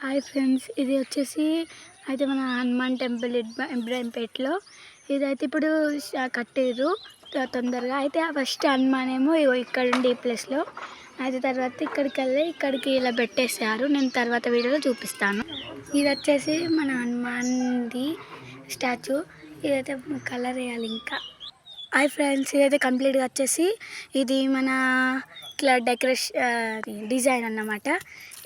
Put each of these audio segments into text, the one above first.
Hi friends, ఇది వచ్చేసి అయితే మన హనుమాన్ టెంపుల్ ఇబ్రాహీంపేటలో. ఇదైతే ఇప్పుడు కట్టారు తొందరగా. అయితే ఫస్ట్ హనుమాన్ ఏమో ఇక్కడ ఉండి ఈ ప్లేస్లో, అయితే తర్వాత ఇక్కడికి వెళ్ళి ఇక్కడికి ఇలా పెట్టేశారు. నేను తర్వాత వీడియోలో చూపిస్తాను. ఇది వచ్చేసి మన హనుమాన్ది స్టాచ్యూ. ఇదైతే కలర్ వేయాలి ఇంకా. హాయ్ ఫ్రెండ్స్, ఇదైతే కంప్లీట్గా వచ్చేసి ఇది మన ఇట్లా డెకరేషన్ డిజైన్ అన్నమాట.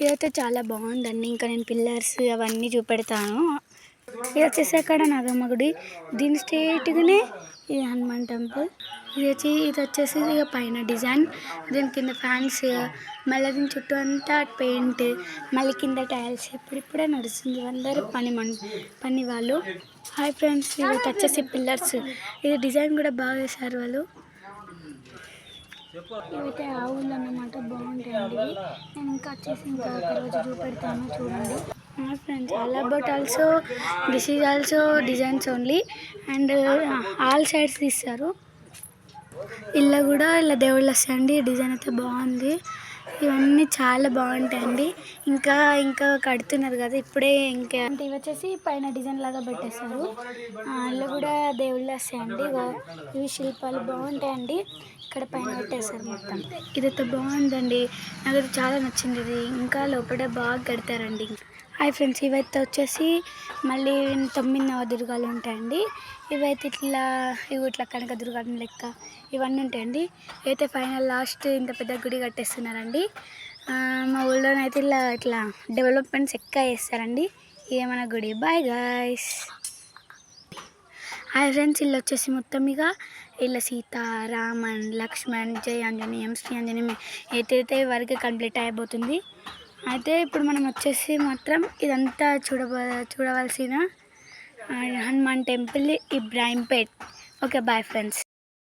ఇదైతే చాలా బాగుందండి. ఇంకా నేను పిల్లర్స్ అవన్నీ చూపెడతాను. ఇది వచ్చేసి అక్కడ నాగమ్మ గుడి, దీని స్ట్రేట్గానే ఇది హనుమాన్ టెంపుల్. ఇది వచ్చేసి ఇక పైన డిజైన్, దీని కింద ఫ్యాన్స్, మళ్ళీ దీని చుట్టూ అంతా పెయింట్, మళ్ళీ కింద టైల్స్. ఇప్పుడిప్పుడే నడుస్తుంది, అందరూ పని వాళ్ళు. హాయ్ ఫ్రెండ్స్, ఇది వచ్చేసి పిల్లర్స్. ఇది డిజైన్ కూడా బాగా వేశారు వాళ్ళు. ఇవైతే ఆవులు అన్నమాట, బాగుంటాయండి ఇవి. నేను ఇంకా వచ్చేసి ఇంకా ఒక రోజు చూపెడతాను, చూడండి. Friends, all about also this is also designs only, and all sides తీస్తారు. ఇళ్ళ కూడా ఇలా దేవుళ్ళు వస్తాయండి. డిజైన్ అయితే బాగుంది. ఇవన్నీ చాలా బాగుంటాయండి. ఇంకా ఇంకా కడుతున్నారు కదా ఇప్పుడే. ఇంకా అంటే ఇవి వచ్చేసి పైన డిజైన్ లాగా పెట్టేస్తారు. ఇల్లు కూడా దేవుళ్ళు వస్తాయండి. ఇవి శిల్పాలు బాగుంటాయండి. ఇక్కడ పైన పెట్టేస్తారు మొత్తం. ఇదైతే బాగుందండి, నాకు చాలా నచ్చింది. ఇది ఇంకా లోపల బాగా కడతారండి. హాయ్ ఫ్రెండ్స్, ఇవైతే వచ్చేసి మళ్ళీ 9 నవదుర్గాలు ఉంటాయండి. ఇవైతే ఇట్లా కనకదుర్గం లెక్క ఇవన్నీ ఉంటాయండి. అయితే ఫైనల్ లాస్ట్ ఇంత పెద్ద గుడి కట్టేస్తున్నారండి. మా ఊళ్ళోనైతే ఇట్లా డెవలప్మెంట్స్ ఎక్కువ చేస్తారండి. ఇదే మన గుడి. Bye guys. హాయ్ ఫ్రెండ్స్, ఇల్లు వచ్చేసి మొత్తం ఇక ఇలా సీత, రామన్, లక్ష్మణ్, జై ఆంజనేయం, శ్రీ ఆంజనేయం అయితే వరకు కంప్లీట్ అయిపోతుంది. అయితే ఇప్పుడు మనం వచ్చేసి మాత్రం ఇదంతా చూడవలసిన Hanuman temple Ibrahimpet. Okay, bye friends.